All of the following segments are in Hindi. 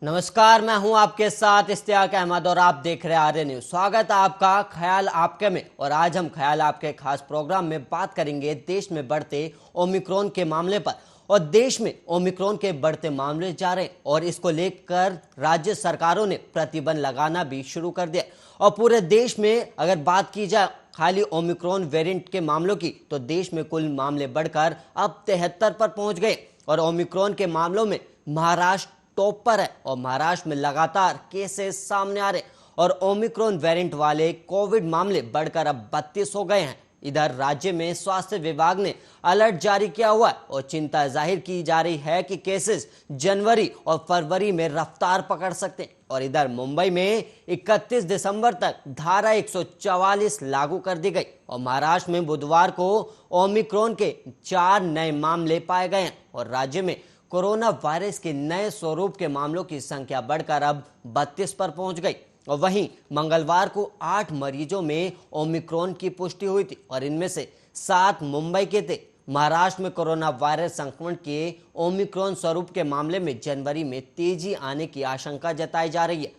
नमस्कार, मैं हूं आपके साथ इश्तियाक अहमद और आप देख रहे हैं आर्य न्यूज। स्वागत है आपका ख्याल आपके में। और आज हम ख्याल आपके खास प्रोग्राम में बात करेंगे देश में बढ़ते ओमिक्रॉन के मामले पर। और देश में ओमिक्रॉन के बढ़ते मामले जा रहे हैं और इसको लेकर राज्य सरकारों ने प्रतिबंध लगाना भी शुरू कर दिया। और पूरे देश में अगर बात की जाए खाली ओमिक्रॉन वेरिएंट के मामलों की, तो देश में कुल मामले बढ़कर अब 73 पर पहुंच गए। और ओमिक्रॉन के मामलों में महाराष्ट्र टॉप पर है और महाराष्ट्र में लगातार केसेस सामने आ रहे हैं। और ओमिक्रॉन वेरिएंट वाले कोविड मामले बढ़कर अब 32 हो गए हैं। इधर राज्य में स्वास्थ्य विभाग ने अलर्ट जारी किया हुआ है और चिंता जाहिर की जा रही है कि केसेस जनवरी और फरवरी में रफ्तार पकड़ सकते हैं। और इधर मुंबई में 31 दिसंबर तक धारा 144 लागू कर दी गई। और महाराष्ट्र में बुधवार को ओमिक्रॉन के 4 नए मामले पाए गए हैं। और राज्य में कोरोना वायरस के नए स्वरूप के मामलों की संख्या बढ़कर अब 32 पर पहुंच गई। और वहीं मंगलवार को 8 मरीजों में ओमिक्रॉन की पुष्टि हुई थी और इनमें से 7 मुंबई के थे। महाराष्ट्र में कोरोना वायरस संक्रमण के ओमिक्रॉन स्वरूप के मामले में जनवरी में तेजी आने की आशंका जताई जा रही है।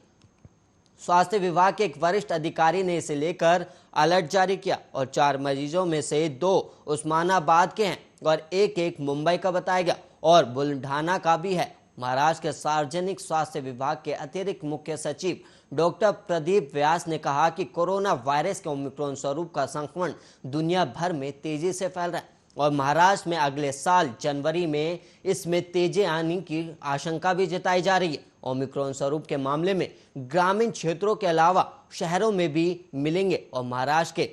स्वास्थ्य विभाग के एक वरिष्ठ अधिकारी ने इसे लेकर अलर्ट जारी किया और 4 मरीजों में से 2 उस्मानाबाद के हैं और एक मुंबई का बताया गया और बुल्ढाना का भी है। महाराष्ट्र के सार्वजनिक स्वास्थ्य विभाग के अतिरिक्त मुख्य सचिव डॉक्टर प्रदीप व्यास ने कहा कि कोरोना वायरस के ओमिक्रॉन स्वरूप का संक्रमण दुनिया भर में तेजी से फैल रहा है और महाराष्ट्र में अगले साल जनवरी में इसमें तेजी आने की आशंका भी जताई जा रही है। ओमिक्रॉन स्वरूप के मामले में ग्रामीण क्षेत्रों के अलावा शहरों में भी मिलेंगे। और महाराष्ट्र के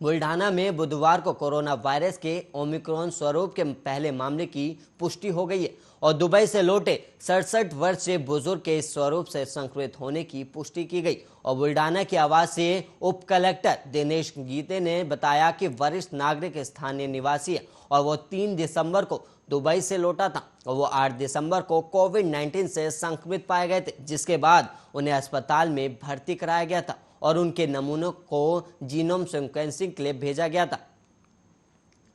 बुल्ढाना में बुधवार को कोरोना वायरस के ओमिक्रॉन स्वरूप के पहले मामले की पुष्टि हो गई है। और दुबई से लौटे 67 वर्षीय बुजुर्ग के इस स्वरूप से संक्रमित होने की पुष्टि की गई। और बुल्ढाना के आवासीय उप कलेक्टर दिनेश गीते ने बताया कि वरिष्ठ नागरिक स्थानीय निवासी है और वो 3 दिसंबर को दुबई से लौटा था और वो 8 दिसंबर को कोविड-19 से संक्रमित पाए गए थे, जिसके बाद उन्हें अस्पताल में भर्ती कराया गया था और उनके नमूनों को जीनोम सीक्वेंसिंग के लिए भेजा गया था।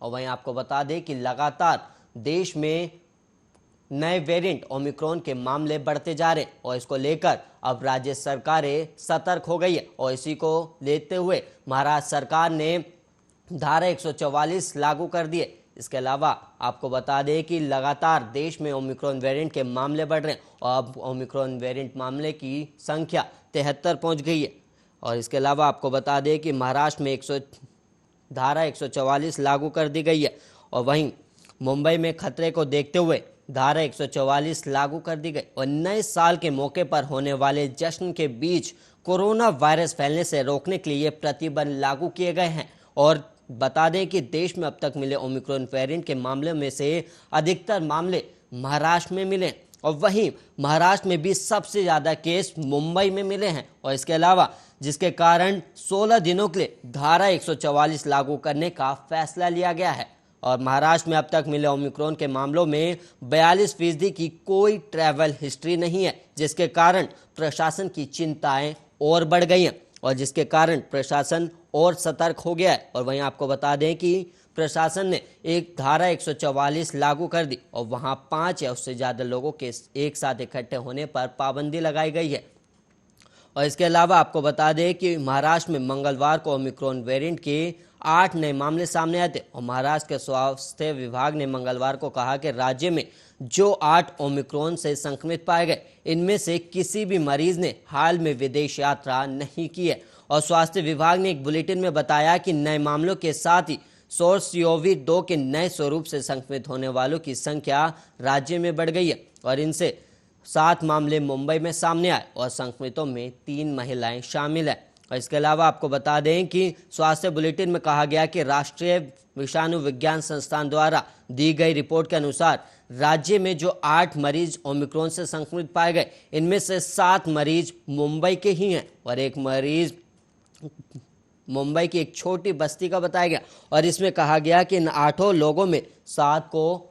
और वहीं आपको बता दें कि लगातार देश में नए वेरिएंट ओमिक्रॉन के मामले बढ़ते जा रहे हैं और इसको लेकर अब राज्य सरकारें सतर्क हो गई है। और इसी को लेते हुए महाराष्ट्र सरकार ने धारा 144 लागू कर दिए। इसके अलावा आपको बता दें कि लगातार देश में ओमिक्रॉन वेरिएंट के मामले बढ़ रहे हैं और अब ओमिक्रॉन वेरिएंट मामले की संख्या 73 पहुंच गई है। और इसके अलावा आपको बता दें कि महाराष्ट्र में धारा 144 लागू कर दी गई है और वहीं मुंबई में खतरे को देखते हुए धारा 144 लागू कर दी गई। और नए साल के मौके पर होने वाले जश्न के बीच कोरोना वायरस फैलने से रोकने के लिए प्रतिबंध लागू किए गए हैं। और बता दें कि देश में अब तक मिले ओमिक्रॉन वेरिएंट के मामले में से अधिकतर मामले महाराष्ट्र में मिले और वहीं महाराष्ट्र में भी सबसे ज़्यादा केस मुंबई में मिले हैं। और इसके अलावा जिसके कारण 16 दिनों के लिए धारा 144 लागू करने का फैसला लिया गया है। और महाराष्ट्र में अब तक मिले ओमिक्रॉन के मामलों में 42% की कोई ट्रैवल हिस्ट्री नहीं है, जिसके कारण प्रशासन की चिंताएं और बढ़ गई हैं और जिसके कारण प्रशासन और सतर्क हो गया है। और वहीं आपको बता दें कि प्रशासन ने एक धारा 144 लागू कर दी और वहां 5 या उससे ज़्यादा लोगों के एक साथ इकट्ठे होने पर पाबंदी लगाई गई है। और इसके अलावा आपको बता दें कि महाराष्ट्र में मंगलवार को ओमिक्रॉन वेरिएंट के 8 नए मामले सामने आए थे। और महाराष्ट्र के स्वास्थ्य विभाग ने मंगलवार को कहा कि राज्य में जो 8 ओमिक्रॉन से संक्रमित पाए गए, इनमें से किसी भी मरीज ने हाल में विदेश यात्रा नहीं की है। और स्वास्थ्य विभाग ने एक बुलेटिन में बताया कि नए मामलों के साथ ही SARS-CoV-2 के नए स्वरूप से संक्रमित होने वालों की संख्या राज्य में बढ़ गई है और इनसे 7 मामले मुंबई में सामने आए और संक्रमितों में 3 महिलाएं शामिल हैं। और इसके अलावा आपको बता दें कि स्वास्थ्य बुलेटिन में कहा गया कि राष्ट्रीय विषाणु विज्ञान संस्थान द्वारा दी गई रिपोर्ट के अनुसार राज्य में जो 8 मरीज ओमिक्रॉन से संक्रमित पाए गए, इनमें से 7 मरीज मुंबई के ही हैं और एक मरीज मुंबई की एक छोटी बस्ती का बताया गया। और इसमें कहा गया कि इन 8 लोगों में 7 को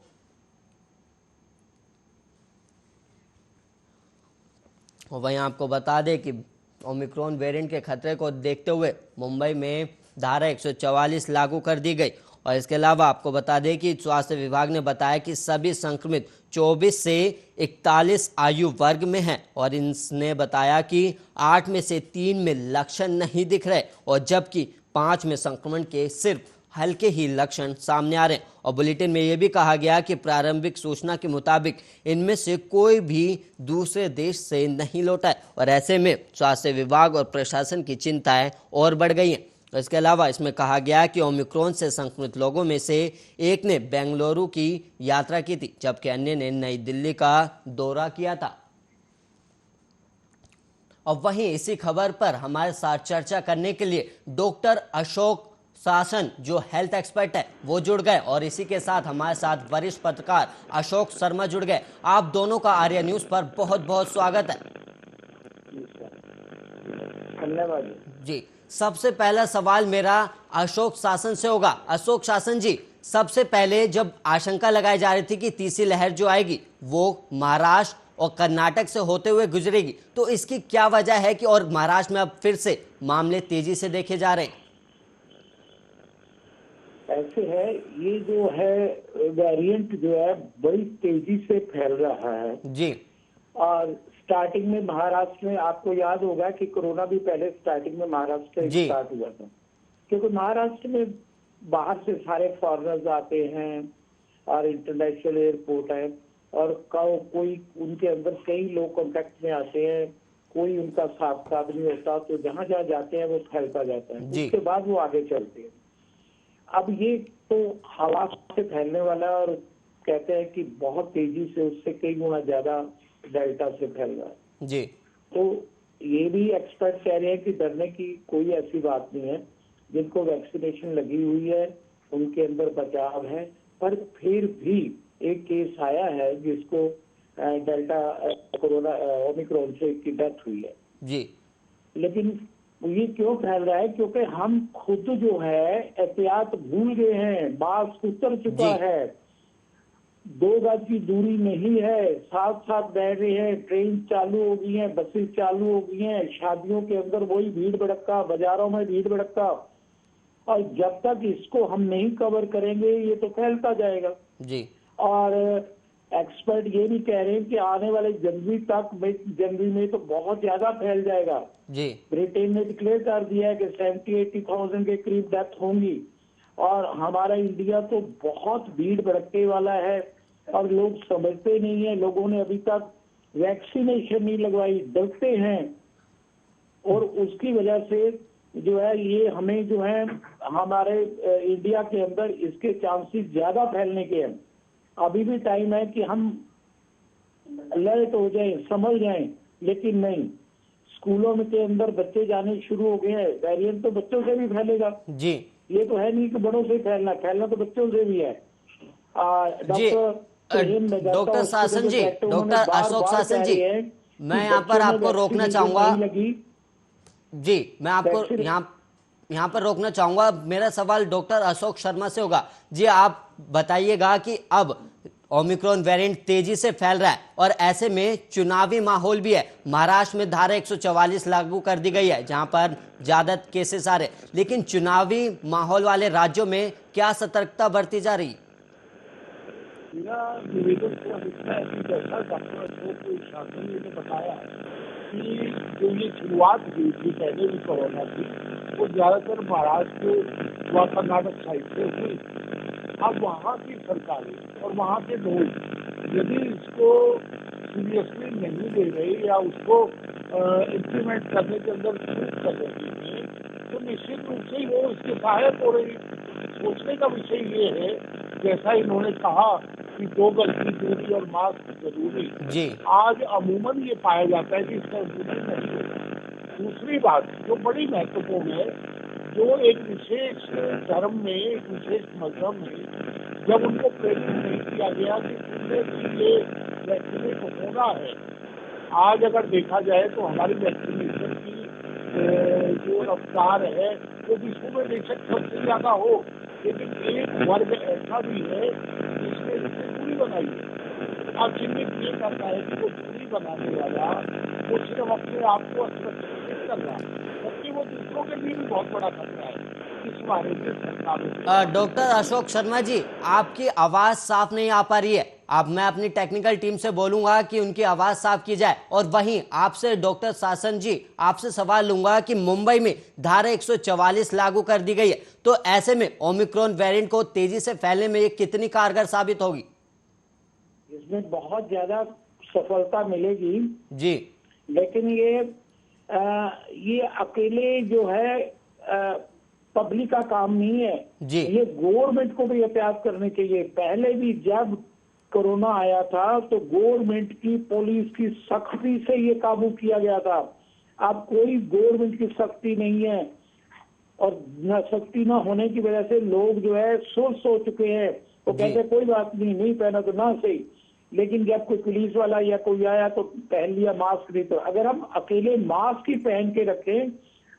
और वहीं आपको बता दें कि ओमिक्रॉन वेरिएंट के खतरे को देखते हुए मुंबई में धारा 144 लागू कर दी गई और इसके अलावा आपको बता दें कि स्वास्थ्य विभाग ने बताया कि सभी संक्रमित 24 से 41 आयु वर्ग में हैं और इसने बताया कि 8 में से 3 में लक्षण नहीं दिख रहे और जबकि 5 में संक्रमण के सिर्फ हल्के ही लक्षण सामने आ रहे हैं। और बुलेटिन में यह भी कहा गया कि प्रारंभिक सूचना के मुताबिक इनमें से कोई भी दूसरे देश से नहीं लौटा है और ऐसे में स्वास्थ्य विभाग और प्रशासन की चिंताएं और बढ़ गई हैं। इसके अलावा इसमें कहा गया कि ओमिक्रॉन से संक्रमित लोगों में से एक ने बेंगलुरु की यात्रा की थी जबकि अन्य ने नई दिल्ली का दौरा किया था। और वहीं इसी खबर पर हमारे साथ चर्चा करने के लिए डॉक्टर अशोक शासन जो हेल्थ एक्सपर्ट है वो जुड़ गए और इसी के साथ हमारे साथ वरिष्ठ पत्रकार अशोक शर्मा जुड़ गए। आप दोनों का आर्या न्यूज पर बहुत बहुत स्वागत है। धन्यवाद जी, सबसे पहला सवाल मेरा अशोक शासन से होगा। अशोक शासन जी, सबसे पहले जब आशंका लगाई जा रही थी कि तीसरी लहर जो आएगी वो महाराष्ट्र और कर्नाटक से होते हुए गुजरेगी, तो इसकी क्या वजह है कि और महाराष्ट्र में अब फिर से मामले तेजी से देखे जा रहे हैं? ऐसे है, ये जो है वेरिएंट जो है बड़ी तेजी से फैल रहा है जी। और स्टार्टिंग में महाराष्ट्र में आपको याद होगा कि कोरोना भी पहले स्टार्टिंग में महाराष्ट्र से स्टार्ट हुआ था, क्योंकि महाराष्ट्र में बाहर से सारे फॉरेनर्स आते हैं और इंटरनेशनल एयरपोर्ट है और कोई उनके अंदर कई लोग कांटेक्ट में आते हैं, कोई उनका साफ साफ नहीं होता, तो जहां जहां जाते हैं वो फैलता जाता है, उसके बाद वो आगे चलते हैं। अब ये तो हवा से फैलने वाला है और कहते हैं कि बहुत तेजी से उससे कई गुना ज्यादा डेल्टा से फैल रहा है जी। तो ये भी एक्सपर्ट कह रहे हैं कि डरने की कोई ऐसी बात नहीं है, जिनको वैक्सीनेशन लगी हुई है उनके अंदर बचाव है। पर फिर भी एक केस आया है जिसको डेल्टा कोरोना ओमिक्रॉन से की डेथ हुई है जी। लेकिन ये क्यों फैल रहा है? क्योंकि हम खुद जो है एहतियात भूल गए हैं, मास्क उतर चुका है, 2 गज की दूरी नहीं है, साथ साथ बैठ रहे हैं, ट्रेन चालू हो गई है, बसेस चालू हो गई हैं, शादियों के अंदर वही भीड़ भड़क्का, बाजारों में भीड़ भड़क्का, और जब तक इसको हम नहीं कवर करेंगे ये तो फैलता जाएगा जी। और एक्सपर्ट ये भी कह रहे हैं कि आने वाले जनवरी में तो बहुत ज्यादा फैल जाएगा जी। ब्रिटेन ने डिक्लेयर कर दिया है कि 70-80,000 के करीब डेथ होंगी और हमारा इंडिया तो बहुत भीड़ भड़कने वाला है और लोग समझते नहीं है। लोगों ने अभी तक वैक्सीनेशन नहीं लगवाई, डरते हैं और उसकी वजह से जो है ये हमें जो है हमारे इंडिया के अंदर इसके चांसेस ज्यादा फैलने के हैं। अभी भी टाइम है कि हम अलर्ट हो जाएं, समझ जाएं, लेकिन नहीं, स्कूलों में के अंदर बच्चे जाने शुरू हो गए हैं, वेरिएंट तो बच्चों से भी फैलेगा जी। ये तो है नहीं कि बड़ों से फैलना तो बच्चों से भी है। डॉक्टर शासन जी, डॉक्टर अशोक शासन जी, मैं यहाँ पर आपको रोकना चाहूंगा जी, मैं आपको यहाँ पर रोकना चाहूंगा। मेरा सवाल डॉक्टर अशोक शर्मा से होगा। जी, आप बताइएगा कि अब ओमिक्रॉन वेरिएंट तेजी से फैल रहा है और ऐसे में चुनावी माहौल भी है। महाराष्ट्र में धारा 144 लागू कर दी गई है जहां पर ज्यादा केसेस आ रहे, लेकिन चुनावी माहौल वाले राज्यों में क्या सतर्कता बरती जा रही? मेरा निवेदन तो है कि जैसा डॉक्टर अशोक शासन ने बताया कि जो ये शुरुआत हुई थी पहले भी कोरोना की, वो ज्यादातर महाराष्ट्र व कर्नाटक साइड से हुई। अब वहाँ की सरकारें और वहाँ के लोग यदि इसको सीरियसली नहीं ले रहे या उसको इम्प्लीमेंट करने के अंदर चूक कर रही है, तो निश्चित रूप से वो इसके सहायक हो रही। सोचने का विषय ये है, जैसा इन्होंने कहा कि 2 गज की दूरी और मास्क जरूरी जी। आज अमूमन ये पाया जाता है कि इसका जरूरी नहीं है। दूसरी बात जो बड़ी महत्वपूर्ण है, जो एक विशेष धर्म में, एक विशेष मजहब में जब उनको प्रेरित नहीं किया गया कि तुमने भी ये वैक्सीनेट होना है, आज अगर देखा जाए तो हमारी वैक्सीनेशन की जो रफ्तार है वो विश्व में बेशक सबसे ज्यादा हो, लेकिन एक वर्ग ऐसा भी है जिसने इसे दूरी बनाई है। अब चिन्हित ये करता है कि वो दूरी बनाने वाला वो सिर्फ अपने आप को असुरक्षित कर रहा है, जबकि वो दूसरों के लिए भी बहुत बड़ा खतरा है। इस बारे में सरकार डॉक्टर अशोक शर्मा जी, आपकी आवाज साफ नहीं आ पा रही है। अब मैं अपनी टेक्निकल टीम से बोलूंगा कि उनकी आवाज साफ की जाए। और वहीं आपसे डॉक्टर शासन जी, आपसे सवाल लूंगा कि मुंबई में धारा 144 लागू कर दी गई है, तो ऐसे में ओमिक्रॉन वेरिएंट को तेजी से फैलने में ये कितनी कारगर साबित होगी? इसमें बहुत ज्यादा सफलता मिलेगी, जी लेकिन ये अकेले जो है पब्लिक का काम नहीं है। जी ये गवर्नमेंट को भी एहतियात करनी चाहिए। पहले भी जब कोरोना आया था तो गवर्नमेंट की, पुलिस की सख्ती से ये काबू किया गया था। अब कोई गवर्नमेंट की सख्ती नहीं है, और न सख्ती ना होने की वजह से लोग जो है सो चुके हैं। वो कहते हैं कोई बात नहीं, नहीं पहना तो ना सही, लेकिन जब कोई पुलिस वाला या कोई आया तो पहन लिया मास्क। नहीं तो अगर हम अकेले मास्क ही पहन के रखें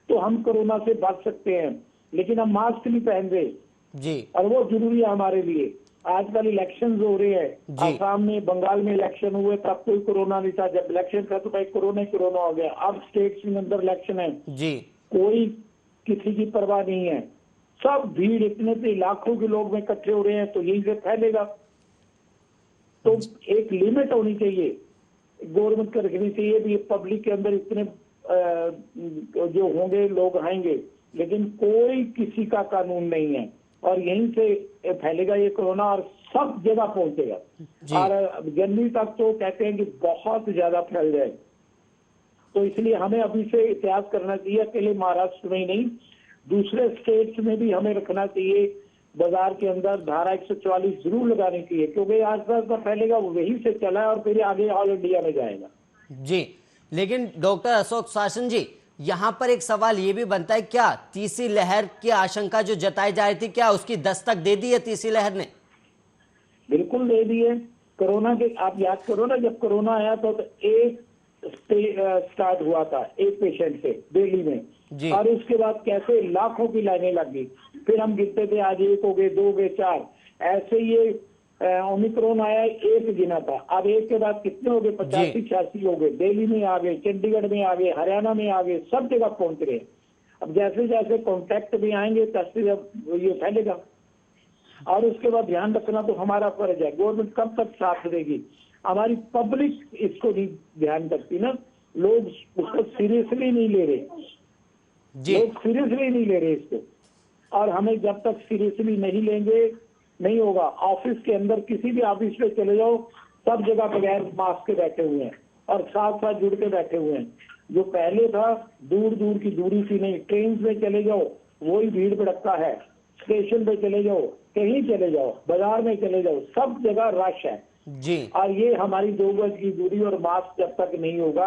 तो हम कोरोना से बच सकते हैं, लेकिन हम मास्क नहीं पहन रहे जी और वो जरूरी है हमारे लिए। आजकल इलेक्शन हो रहे हैं, आसाम में, बंगाल में इलेक्शन हुए, तब कोई कोरोना नहीं था। जब इलेक्शन था तो भाई कोरोना हो गया। अब स्टेट्स में अंदर इलेक्शन है, जी कोई किसी की परवाह नहीं है। सब भीड़, इतने लाखों के लोग में इकट्ठे हो रहे हैं, तो यही से फैलेगा। तो एक लिमिट होनी चाहिए, गवर्नमेंट को रखनी चाहिए भी पब्लिक के अंदर इतने जो होंगे लोग आएंगे, लेकिन कोई किसी का कानून नहीं है, और यहीं से फैलेगा ये कोरोना और सब जगह पहुंचेगा। और जनवरी तक तो कहते हैं कि बहुत ज्यादा फैल जाए। तो इसलिए हमें अभी से एहतियात करना चाहिए। अकेले महाराष्ट्र में ही नहीं, दूसरे स्टेट्स में भी हमें रखना चाहिए। बाजार के अंदर धारा 144 जरूर लगानी चाहिए, क्योंकि आस्ता फैलेगा, वो वहीं से चला है और फिर आगे ऑल इंडिया में जाएगा। जी, लेकिन डॉक्टर अशोक शासन जी, यहाँ पर एक सवाल ये भी बनता है, क्या तीसरी लहर की आशंका जो जताई जा रही थी, क्या उसकी दस्तक दे दी है तीसरी लहर ने? बिल्कुल दे दी है। कोरोना के, आप याद करो ना, जब कोरोना आया तो एक स्टार्ट हुआ था एक पेशेंट से दिल्ली में, और उसके बाद कैसे लाखों की लाइनें लग गई। फिर हम गिनते थे, आज 1 हो गए, 2 हो गए, 4, ऐसे ये ओमिक्रॉन आया, एक गिना था। अब एक के बाद कितने हो गए, 85-86 हो गए। दिल्ली में आ गए, चंडीगढ़ में आ गए, हरियाणा में आ गए, सब जगह पहुंच रहे हैं। अब जैसे जैसे कॉन्टैक्ट भी आएंगे तैसे ये फैलेगा। और उसके बाद ध्यान रखना तो हमारा फर्ज है। गवर्नमेंट कब तक साथ देगी? हमारी पब्लिक इसको नहीं ध्यान रखती ना, लोग उसको सीरियसली नहीं ले रहे, लोग सीरियसली नहीं ले रहे इसको। और हमें जब तक सीरियसली नहीं लेंगे नहीं होगा। ऑफिस के अंदर किसी भी ऑफिस पे चले जाओ, सब जगह बगैर मास्क के बैठे हुए हैं और साथ साथ जुड़ के बैठे हुए हैं। जो पहले था दूर दूर की दूरी थी नहीं। ट्रेन में चले जाओ वही भीड़ भड़कता है, स्टेशन पे चले जाओ, कहीं चले जाओ, बाजार में चले जाओ, सब जगह रश है जी। और ये हमारी 2 गज की दूरी और मास्क जब तक नहीं होगा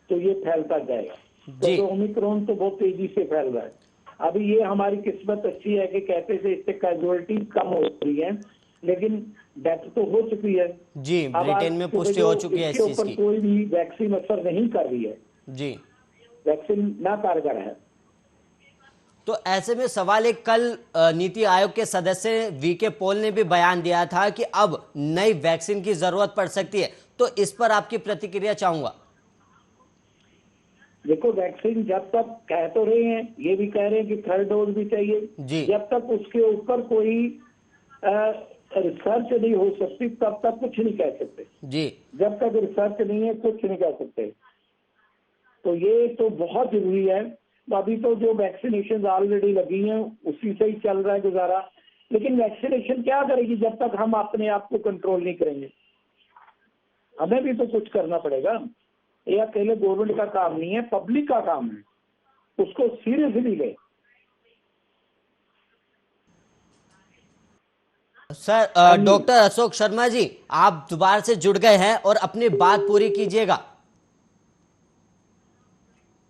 तो ये फैलता जाएगा। तो ओमिक्रॉन तो बहुत तेजी से फैल रहा है। अभी ये हमारी किस्मत अच्छी है कि कहते थे इससे कैजुअलिटी कम हो रही है, लेकिन डेथ तो हो चुकी है। जी, ब्रिटेन में पुष्टि हो चुकी है इस चीज की। कोई भी वैक्सीन असर नहीं कर रही है जी, वैक्सीन ना कारगर है। तो ऐसे में सवाल एक, कल नीति आयोग के सदस्य वीके पॉल ने भी बयान दिया था कि अब नई वैक्सीन की जरूरत पड़ सकती है, तो इस पर आपकी प्रतिक्रिया चाहूंगा। देखो, वैक्सीन जब तक कह तो रहे हैं, ये भी कह रहे हैं कि 3rd डोज भी चाहिए, जब तक उसके ऊपर कोई रिसर्च नहीं हो सकती तब तक कुछ नहीं कह सकते जी। जब तक रिसर्च नहीं है कुछ नहीं कह सकते। तो ये तो बहुत जरूरी है। अभी तो जो वैक्सीनेशन ऑलरेडी लगी हैं उसी से ही चल रहा है गुजारा, लेकिन वैक्सीनेशन क्या करेगी जब तक हम अपने आप को कंट्रोल नहीं करेंगे? हमें भी तो कुछ करना पड़ेगा। ये अकेले गवर्नमेंट का काम नहीं है, पब्लिक का काम है, उसको सीरियसली ले। सर, डॉक्टर अशोक शर्मा जी, आप दोबारा से जुड़ गए हैं और अपनी बात पूरी कीजिएगा।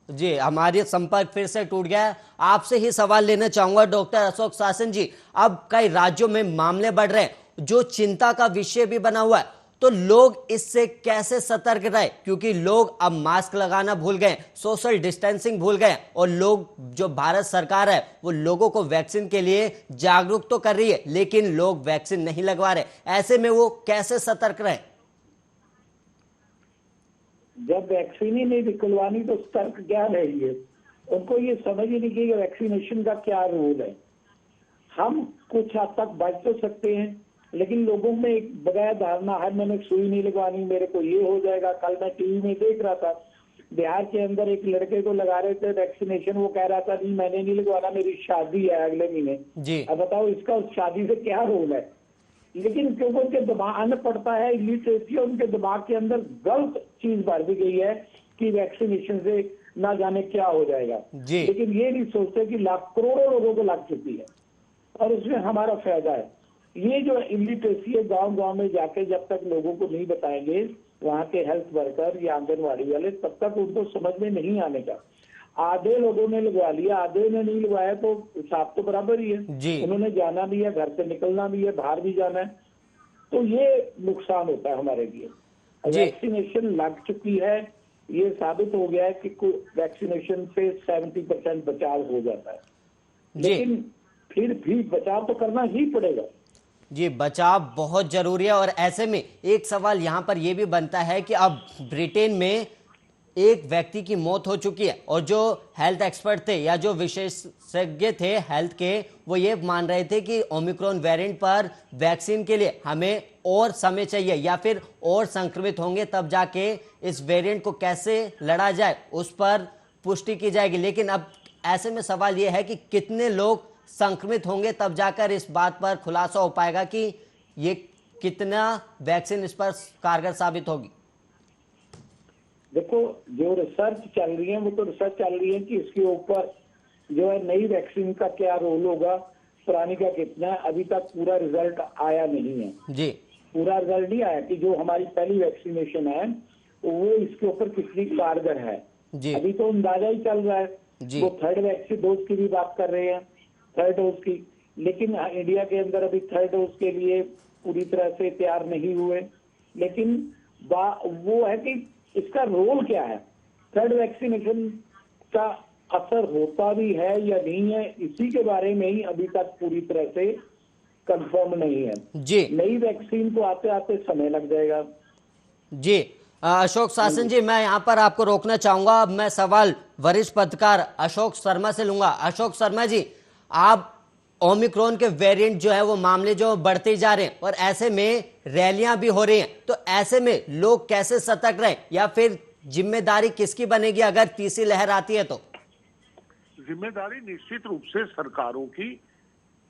जी, हमारी संपर्क फिर से टूट गया है। आपसे ही सवाल लेना चाहूंगा डॉक्टर अशोक शासन जी, अब कई राज्यों में मामले बढ़ रहे हैं, जो चिंता का विषय भी बना हुआ है, तो लोग इससे कैसे सतर्क रहे? क्योंकि लोग अब मास्क लगाना भूल गए, सोशल डिस्टेंसिंग भूल गए, और लोग, जो भारत सरकार है वो लोगों को वैक्सीन के लिए जागरूक तो कर रही है, लेकिन लोग वैक्सीन नहीं लगवा रहे। ऐसे में वो कैसे सतर्क रहे? जब वैक्सीन ही नहीं निकलवानी तो सतर्क क्या रहेंगे? उनको ये समझ ही नहीं कि वैक्सीनेशन का क्या रूल है। हम कुछ हद तक बच तो सकते हैं, लेकिन लोगों में एक बगैर धारणा है, मैंने सुई नहीं लगवानी, मेरे को ये हो जाएगा। कल मैं टीवी में देख रहा था, बिहार के अंदर एक लड़के को लगा रहे थे वैक्सीनेशन, वो कह रहा था नहीं मैंने नहीं लगवाना, मेरी शादी है अगले महीने। जी अब बताओ इसका उस शादी से क्या रोल है? लेकिन क्योंकि उनके दिमाग आना पड़ता है, इलिटरेसी, उनके दिमाग के अंदर गलत चीज भर दी गई है कि वैक्सीनेशन से ना जाने क्या हो जाएगा। जी लेकिन ये नहीं सोचते कि लाख करोड़ों लोगों को लग चुकी है और उसमें हमारा फायदा है। ये जो इलिटरेसी है, गांव गांव में जाके जब तक लोगों को नहीं बताएंगे वहाँ के हेल्थ वर्कर या आंगनबाड़ी वाले, तब तक उनको समझ में नहीं आने का। आधे लोगों ने लगवा लिया, आधे ने नहीं लगवाया, तो हिसाब तो बराबर ही है। जी उन्होंने जाना भी है, घर से निकलना भी है, बाहर भी जाना है, तो ये नुकसान होता है हमारे लिए। जी। वैक्सीनेशन लग चुकी है, ये साबित हो गया है कि वैक्सीनेशन से 70% बचाव हो जाता है, जी लेकिन फिर भी बचाव तो करना ही पड़ेगा। जी, बचाव बहुत जरूरी है। और ऐसे में एक सवाल यहाँ पर यह भी बनता है कि अब ब्रिटेन में एक व्यक्ति की मौत हो चुकी है और जो हेल्थ एक्सपर्ट थे या जो विशेषज्ञ थे हेल्थ के, वो ये मान रहे थे कि ओमिक्रॉन वेरिएंट पर वैक्सीन के लिए हमें और समय चाहिए या फिर और संक्रमित होंगे तब जाके इस वेरिएंट को कैसे लड़ा जाए उस पर पुष्टि की जाएगी। लेकिन अब ऐसे में सवाल यह है कि कितने लोग संक्रमित होंगे तब जाकर इस बात पर खुलासा हो पाएगा कि ये कितना वैक्सीन इस पर कारगर साबित होगी। देखो, जो रिसर्च चल रही है वो तो रिसर्च चल रही है कि इसके ऊपर जो है नई वैक्सीन का क्या रोल होगा, पुरानी का कितना है। अभी तक पूरा रिजल्ट आया नहीं है, जी पूरा रिजल्ट नहीं आया कि जो हमारी पहली वैक्सीनेशन है वो इसके ऊपर कितनी कारगर है। जी अभी तो अंदाजा ही चल रहा है। जी वो थर्ड वैक्सीन डोज की भी बात कर रहे हैं, थर्ड डोज की, लेकिन इंडिया के अंदर अभी थर्ड डोज के लिए पूरी तरह से तैयार नहीं हुए। लेकिन वो है कि इसका रोल क्या है, थर्ड वैक्सीनेशन का असर होता भी है या नहीं है, इसी के बारे में ही अभी तक पूरी तरह से कंफर्म नहीं है। जी नई वैक्सीन को आते आते समय लग जाएगा। जी अशोक शासन जी, मैं यहाँ पर आपको रोकना चाहूंगा। अब मैं सवाल वरिष्ठ पत्रकार अशोक शर्मा से लूंगा। अशोक शर्मा जी, आप ओमिक्रॉन के वेरिएंट जो है वो मामले जो बढ़ते जा रहे हैं और ऐसे में रैलियां भी हो रही हैं, तो ऐसे में लोग कैसे सतर्क रहें या फिर जिम्मेदारी किसकी बनेगी अगर तीसरी लहर आती है तो? जिम्मेदारी निश्चित रूप से सरकारों की,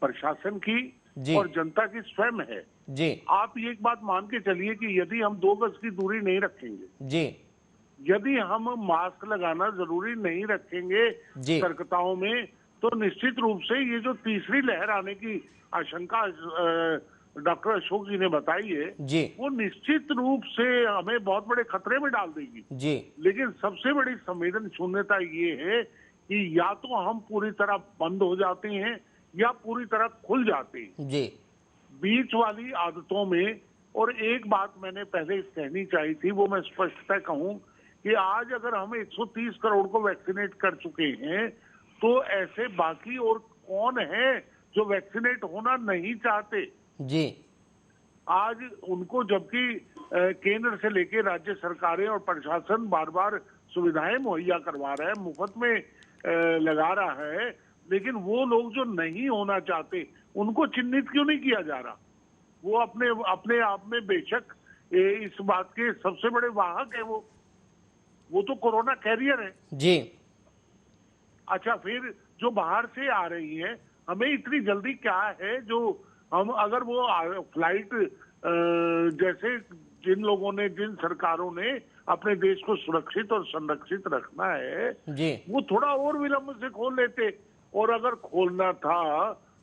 प्रशासन की जी और जनता की स्वयं है। जी आप एक बात मान के चलिए कि यदि हम 2 गज की दूरी नहीं रखेंगे, जी यदि हम मास्क लगाना जरूरी नहीं रखेंगे जी सतर्कताओं में, तो निश्चित रूप से ये जो तीसरी लहर आने की आशंका डॉक्टर अशोक जी ने बताई है, जी वो निश्चित रूप से हमें बहुत बड़े खतरे में डाल देगी। जी लेकिन सबसे बड़ी संवेदन शून्यता ये है कि या तो हम पूरी तरह बंद हो जाते हैं या पूरी तरह खुल जाते हैं, जी बीच वाली आदतों में। और एक बात मैंने पहले कहनी चाहिए थी, वो मैं स्पष्टतः कहूं कि आज अगर हम 130 करोड़ को वैक्सीनेट कर चुके हैं, तो ऐसे बाकी और कौन है जो वैक्सीनेट होना नहीं चाहते। जी आज उनको, जबकि केंद्र से लेके राज्य सरकारें और प्रशासन बार बार सुविधाएं मुहैया करवा रहा है, मुफ्त में लगा रहा है, लेकिन वो लोग जो नहीं होना चाहते उनको चिन्हित क्यों नहीं किया जा रहा? वो अपने आप में बेशक इस बात के सबसे बड़े वाहक है। वो तो कोरोना कैरियर है। जी अच्छा, फिर जो बाहर से आ रही है, हमें इतनी जल्दी क्या है जो हम, अगर वो फ्लाइट जैसे जिन लोगों ने, जिन सरकारों ने अपने देश को सुरक्षित और संरक्षित रखना है, जी वो थोड़ा और विलंब से खोल लेते। और अगर खोलना था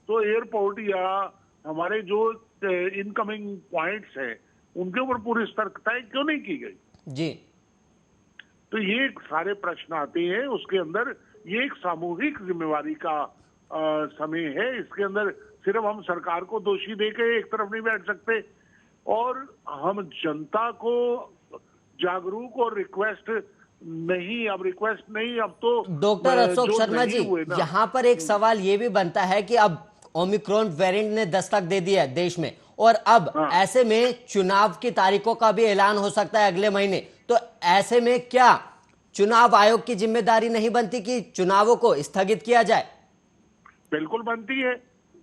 तो एयरपोर्ट या हमारे जो इनकमिंग पॉइंट्स हैं उनके ऊपर पूरी सतर्कताएं क्यों नहीं की गई? जी तो ये सारे प्रश्न आते हैं। उसके अंदर ये एक सामूहिक जिम्मेवारी का समय है। इसके अंदर सिर्फ हम सरकार को दोषी देके एक तरफ नहीं बैठ सकते, और हम जनता को जागरूक और रिक्वेस्ट नहीं, अब तो डॉक्टर अशोक जो शर्मा नहीं जी, हुए ना, यहाँ पर एक सवाल ये भी बनता है कि अब ओमिक्रॉन वेरिएंट ने दस्तक दे दिया है देश में और अब हाँ। ऐसे में चुनाव की तारीखों का भी ऐलान हो सकता है अगले महीने, तो ऐसे में क्या चुनाव आयोग की जिम्मेदारी नहीं बनती कि चुनावों को स्थगित किया जाए? बिल्कुल बनती है।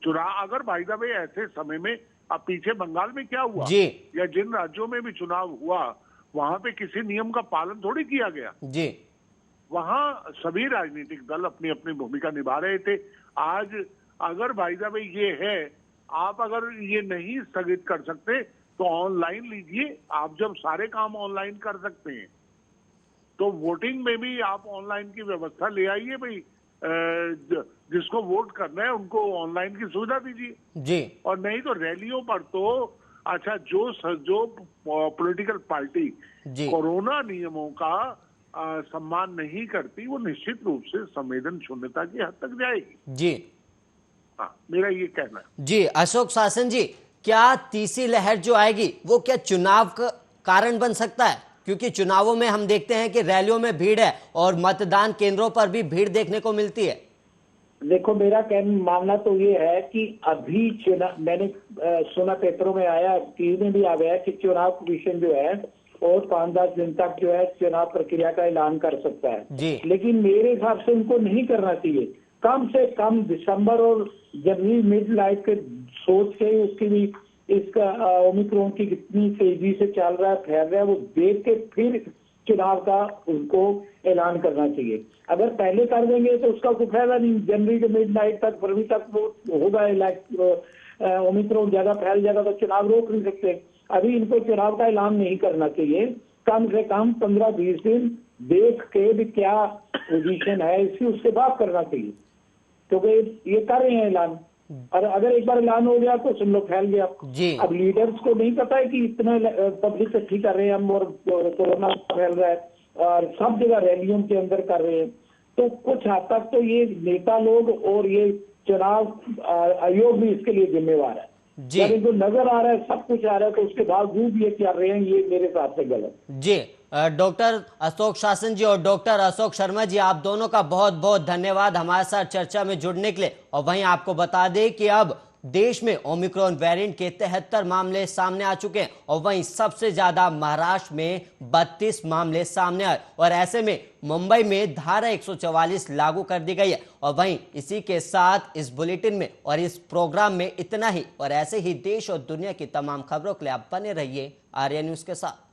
चुनाव अगर भाई द वे ऐसे समय में, अब पीछे बंगाल में क्या हुआ जी या जिन राज्यों में भी चुनाव हुआ वहां पे किसी नियम का पालन थोड़ी किया गया। जी वहां सभी राजनीतिक दल अपनी अपनी भूमिका निभा रहे थे। आज अगर भाई द वे ये है, आप अगर ये नहीं स्थगित कर सकते तो ऑनलाइन लीजिए। आप जब सारे काम ऑनलाइन कर सकते हैं तो वोटिंग में भी आप ऑनलाइन की व्यवस्था ले आइए भाई। जिसको वोट करना है उनको ऑनलाइन की सुविधा दीजिए। जी और नहीं तो रैलियों पर तो अच्छा, जो पॉलिटिकल पार्टी जी कोरोना नियमों का सम्मान नहीं करती वो निश्चित रूप से संवेदन शून्यता की हद तक जाएगी। जी हाँ, मेरा ये कहना है। जी अशोक शासन जी, क्या तीसरी लहर जो आएगी वो क्या चुनाव का कारण बन सकता है? क्योंकि चुनावों में हम देखते हैं कि रैलियों में भीड़ है और मतदान केंद्रों पर भी भीड़ देखने को मिलती है। देखो, मेरा मानना तो ये है कि अभी चुनाव, मैंने सुना पेपरों में आया, टीवी में भी आ गया कि चुनाव कमीशन जो है और 5-10 दिन तक जो है चुनाव प्रक्रिया का ऐलान कर सकता है जी लेकिन मेरे हिसाब से उनको नहीं करना चाहिए। कम से कम दिसंबर और जनवरी मिड लाइफ के सोच के उसकी भी इसका ओमिक्रॉन की कितनी तेजी से चल रहा है, फैल रहा है, वो देख के फिर चुनाव का उनको ऐलान करना चाहिए। अगर पहले कर देंगे तो उसका कोई फायदा नहीं। जनवरी के मिड नाइट तक, फरवरी तक वो होगा, ओमिक्रॉन ज्यादा फैल जाएगा तो चुनाव रोक नहीं सकते। अभी इनको चुनाव का ऐलान नहीं करना चाहिए। कम से कम 15-20 दिन देख के भी क्या पोजीशन है इसकी, उसके बाद करना चाहिए, क्योंकि ये कर रहे हैं ऐलान। और अगर एक बार ऐलान हो गया तो सुन लो, फैल गया। जी अब लीडर्स को नहीं पता है कि इतना पब्लिक इकट्ठी कर रहे हैं हम और कोरोना फैल रहा है और सब जगह रैलियों के अंदर कर रहे हैं, तो कुछ हद तक तो ये नेता लोग और ये चुनाव आयोग भी इसके लिए जिम्मेवार है। जी जब इनको नजर आ रहा है, सब कुछ आ रहा है, तो उसके बावजूद ये कर रहे हैं, ये मेरे हिसाब से गलत। जी डॉक्टर अशोक शासन जी और डॉक्टर अशोक शर्मा जी, आप दोनों का बहुत बहुत धन्यवाद हमारे साथ चर्चा में जुड़ने के लिए। और वहीं आपको बता दें कि अब देश में ओमिक्रॉन वेरिएंट के 73 मामले सामने आ चुके हैं और वहीं सबसे ज्यादा महाराष्ट्र में 32 मामले सामने आए और ऐसे में मुंबई में धारा 144 लागू कर दी गई है। और वहीं इसी के साथ इस बुलेटिन में और इस प्रोग्राम में इतना ही, और ऐसे ही देश और दुनिया की तमाम खबरों के लिए आप बने रहिए आर्या न्यूज के साथ।